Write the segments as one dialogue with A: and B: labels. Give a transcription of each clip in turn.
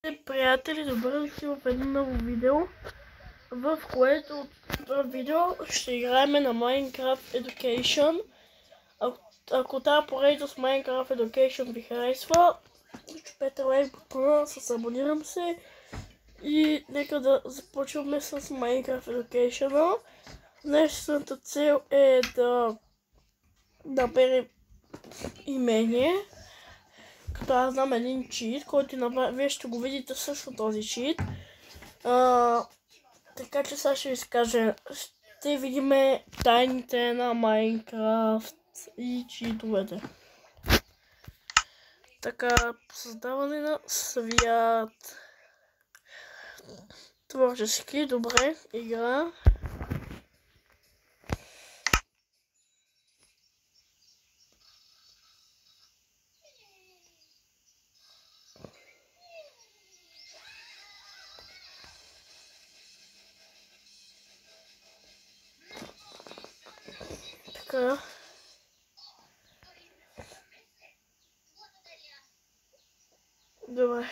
A: Приятели, добре дошли в едно ново видео, в което ще играем на Minecraft Education. Ако тази поредица с Minecraft Education ви харесва, чупете лайк бутона, абонирам се и нека да започваме с Minecraft Education. Днешната цел е да наберем имение. Като аз знам един чит, който вие ще го видите също този чит. Така че сега ще ви скажа, ще видим тайните на Майнкрафт и читовете. Така, създаване на свят. Творчески, добре, игра. Така. Добре.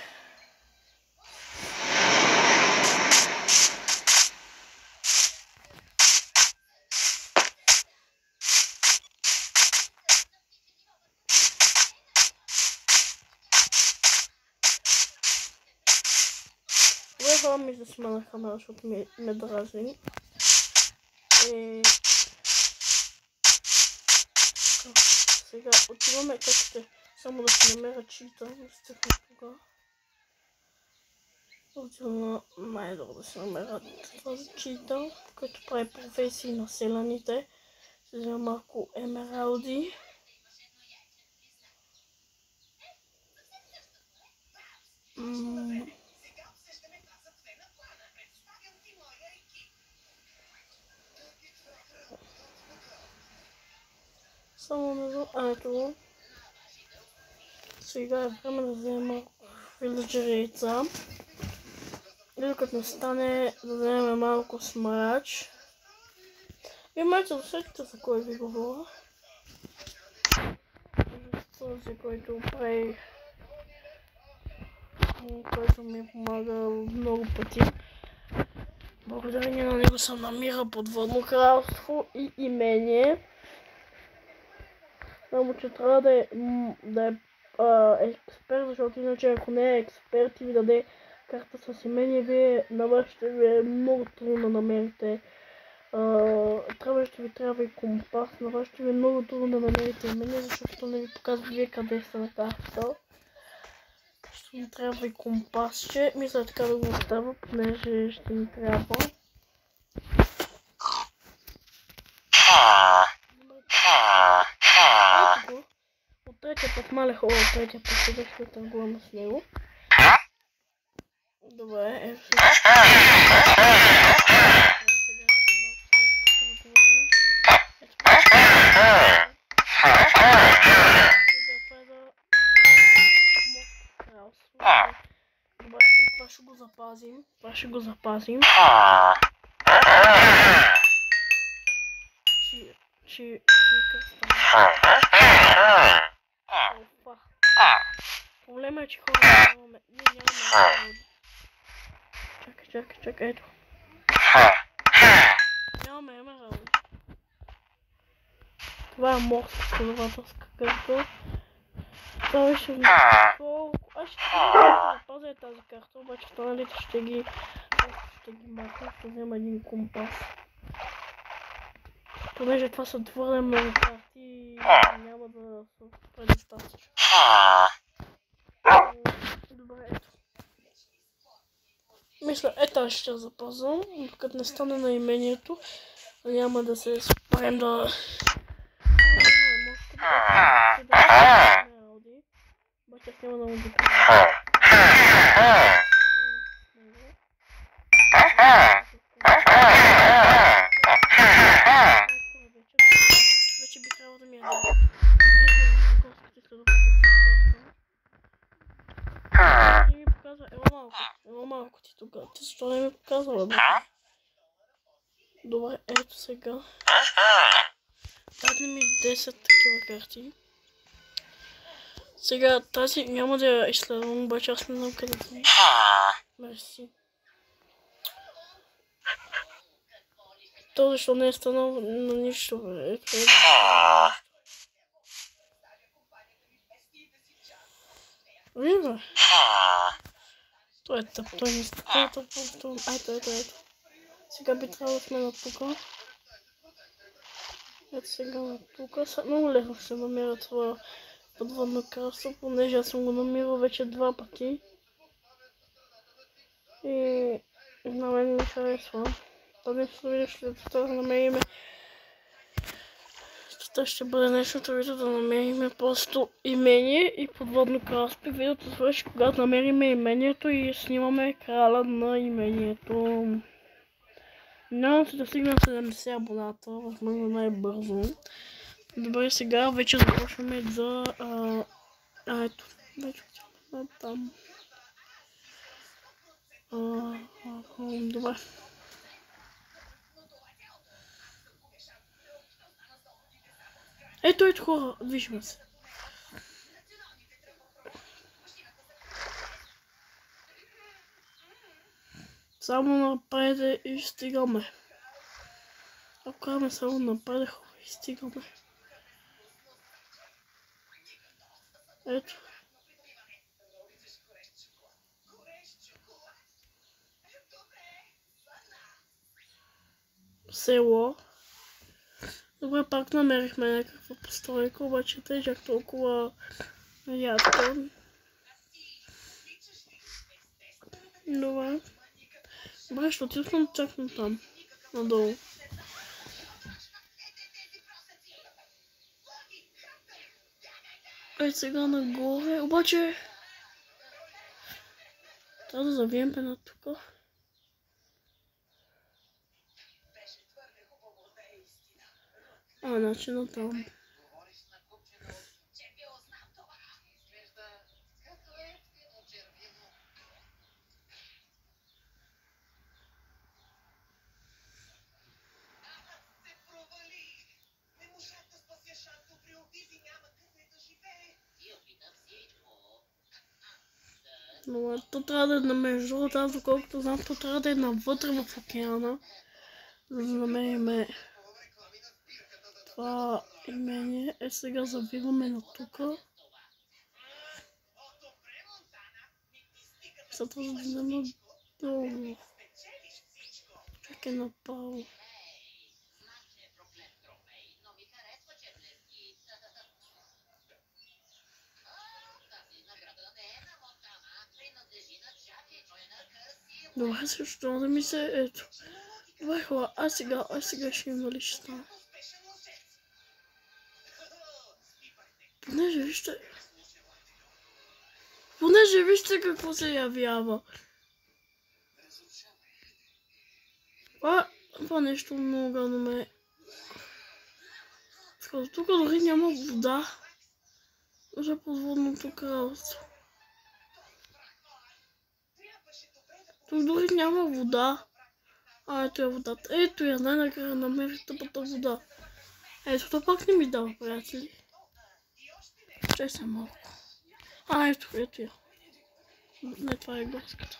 A: Това ми да смена камера, защото ме дразни. Сега отиваме как ще само да си намеря чита. Отиваме най-добре да си намеря този чита, който прави професии на селяните. Ще взема малко емералди. Само не знам, ето. Сега е време да взема вилджерица. И докато не стане да вземем малко смарач. Вие майче усетите за кой ви говоря. Този, който прави, който ми помага много пъти. Благодарение на него съм намира подводно кралство и имение. Само че трябва да е експерт, защото иначе ако не е експерт и ви даде карта с имение, на вас ще ви е много трудно да намерите. Ще ви трябва и компас, на вас ще ви е много трудно да намерите имение, защото не ви показва вие къде сте на картата. Ще ми трябва и компасче, мисля така да го оставя, понеже ще ми трябва. От третия път малех, от третия път сега ще търгуваме с него. Добре, ето сега. Добре, и това ще го запазим. Проблема е, че хората нямаме. Чакай, ето. Нямаме емералди. Това е морска следователска карта. Това ще ви... Аз ще запазя тази карта, обаче останалите ще ги махна, ще взема един компас. Понеже това са твърде много карти и няма да са предостатъчно. Добре, ето. Мисля, ето ще запазвам, докато не стане на имението. Няма да се спрем да... Обаче аз няма да му ги правя. Вече би трябвало да ми я даде. Ето горските следователски карта. Не ми показва, ела малко ти тук. Ти защо не ми показва, бе? Добре, ето сега. Дадне ми 10 такива карти. Сега тази няма да я изследвам, обаче аз не знам къде да е. Мерси. То защо не е станал на нищо, бе. Вижда. Той е тъп, той не става. Той е тъп, ето. Сега би трябвало да сме на тука. Ето сега на тука. Много лесно ще намеря това подводно кралство, понеже аз съм го намирал вече 2 пъти. И на мен ми харесва. Днешното видео ще намериме. Това ще бъде днешното видео да намериме просто имение и подводно кралство. Видеото свърши, когато намериме имението и снимаме краля на имението. Надявам се да стигнем 70 абоната, възможно най-бързо. Добре, сега вече започваме за... ето, вече отиваме там. Добре. Ето хора, движим се. Само напред и стигаме. Ако караме само напред и стигаме. Ето. Село. Добре, пак намерихме някаква постройка, обаче те чак толкова рядко. Добре. Добре, ще отивам чак там, надолу. Ей сега нагоре, обаче трябва да завием на тук. Значи на там. Но то трябва да е на между, аз доколкото знам, то трябва да е навътре в океана, за да намерим това имение. Сега завиваме на тука. Сега трябва да видим надолу. Как е напало. Добре, също да ми се ето. Добре, хора, а сега ще има ли ще стане. Понеже вижте какво се явява. Това нещо много гадно ме. Тук дори няма вода. За подводното кралство. Тук дори няма вода. Ето е водата. Ето я, най-накрая намерих тъпата вода. Ето, това пак не ми дава, приятели. Чай се малко. Ето я. Не, това е горската.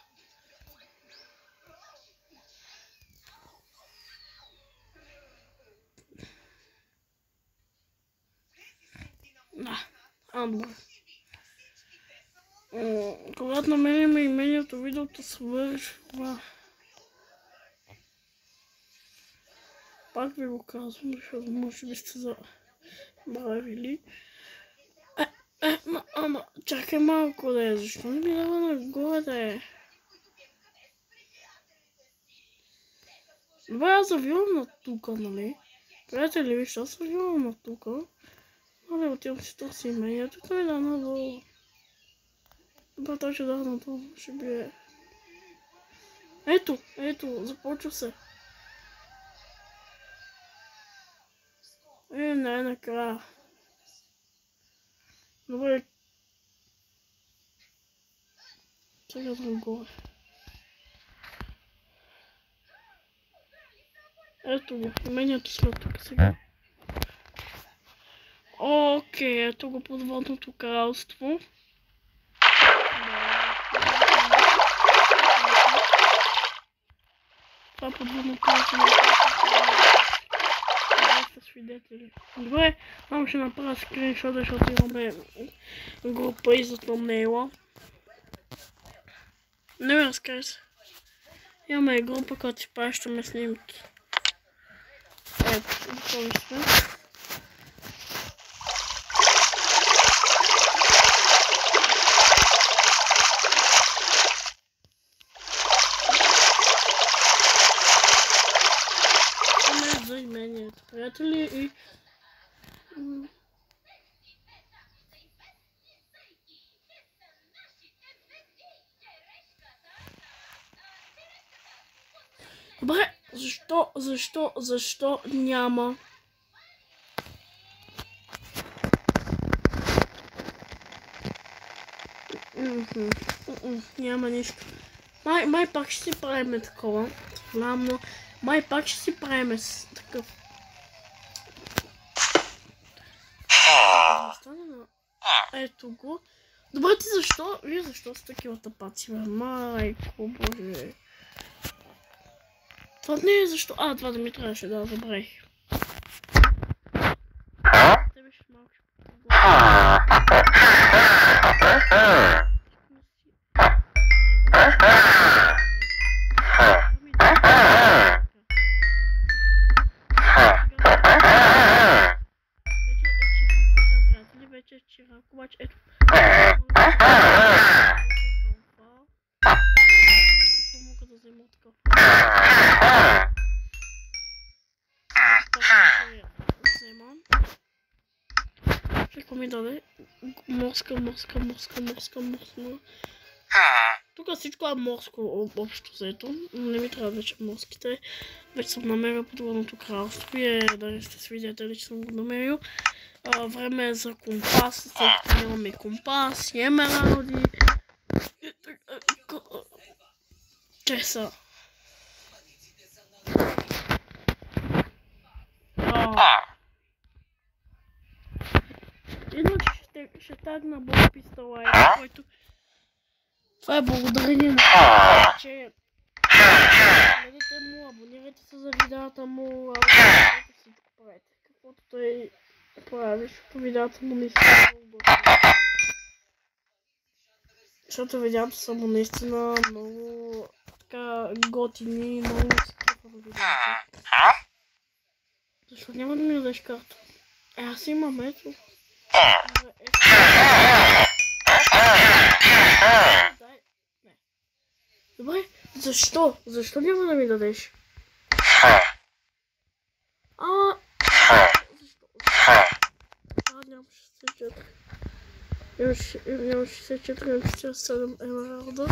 A: Добре. Когато намерим имението, видеото свършва. Пак ви го казвам, защото може би сте забравили. Чакай малко да е, защо не ми дава нагоре да е? Добре, аз завивам на тука, нали? Приятели, вижте, аз завивам на тука. Але отивам си търси имението, той да надолу. Добре, той ще да надолу, ще би е. Ето, започва се. Накрая. Добре. Сега другое. Ето го, имението сме тук сега. Окей, ето го подводното кралство. Това подводно кралство са свидетели. Добре, само ще направя скриншот, защото имаме група и за thumbnail. Не ме разкажи се. Имаме група, която си пращаме снимки. Ето, готови сме. За имението, приятели, и добре, защо няма? Няма нищо. Май пак ще си правим такова. Знам, май пак ще си правим с такъв. Ето го. Добре, ти защо? Вие защо са такива тапаци, бе? Майко, боже. Това не е защо. Това да ми трябваше да забравих. Те беше малко. Вече чирак, обаче ето. Мога да взема такъв. Вземам. Какво ми даде? Морска. Тук всичко е морско общо взето. Не ми трябва вече морските. Вече съм намерил подводното кралство и да не сте свидетели, че съм го намерил. Време е за компас, тъй като нямаме компас и емералди. Те са. Иначе ще тагна Бог пистола, който... Това е благодарение на че... Гледайте му, абонирайте се за видеята му, всичко правете. Каквото той прави, защото видеята му не са много готини. Защото видеята са му наистина много така готини, много си кефа на видеята. Защо няма да ми дадеш карта? Аз имам, ето. Добре, защо? Защо няма да ми дадеш? Защо? Нямаше 64. Нямаше 64, имам 47 емералда.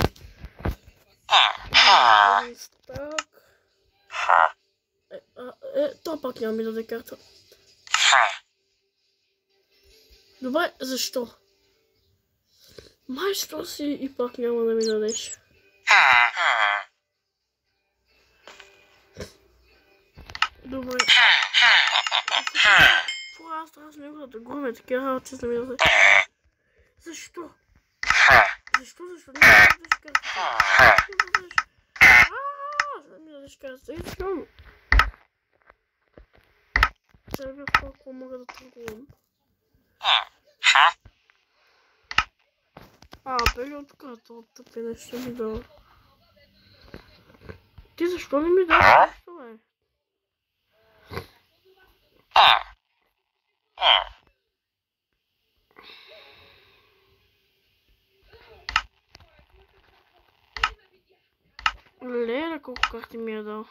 A: То пак няма ми даде карта. Добре, защо? Май що си и пак няма да ми дадеш. Добре. Аз трябва с него да губя такива работи, за да ми даде. Защо? Защо не ми дадеш карта? За да ми дадеш карта. Искам. Сега бях колко мога да търгувам. Период като тъпи нещо ми дава. Ти защо не ми дава нещо, бе? Леле, колко карти ми е дал.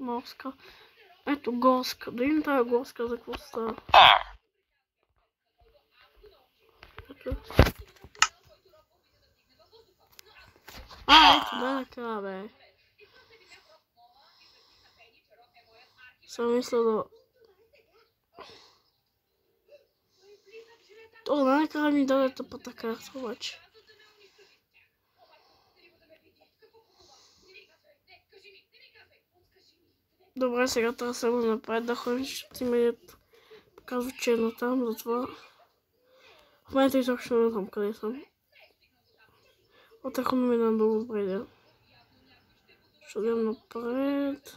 A: Морска. Ето горска. Да им тая горска за какво става. Ето. Ето, да накрая, бе. Съм мисля да... То, да накрая ми даде тъпата карта, обаче. Добре, сега трябва само напред да ходим, защото има казва, че е натам, затова в момента изобщо не знам къде съм. От ако ми е добре. Ще отидем напред.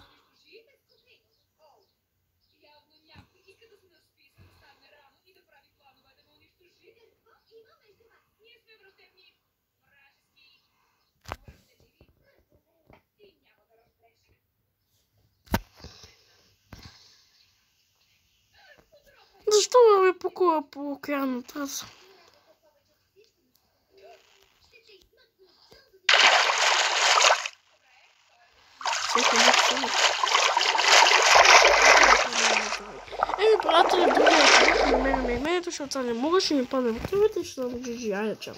A: Защо ме покува по океаната? Приятели, другия човек на мен, защото не мога, ще ми падне в кръвите и ще съм GG, айде чао.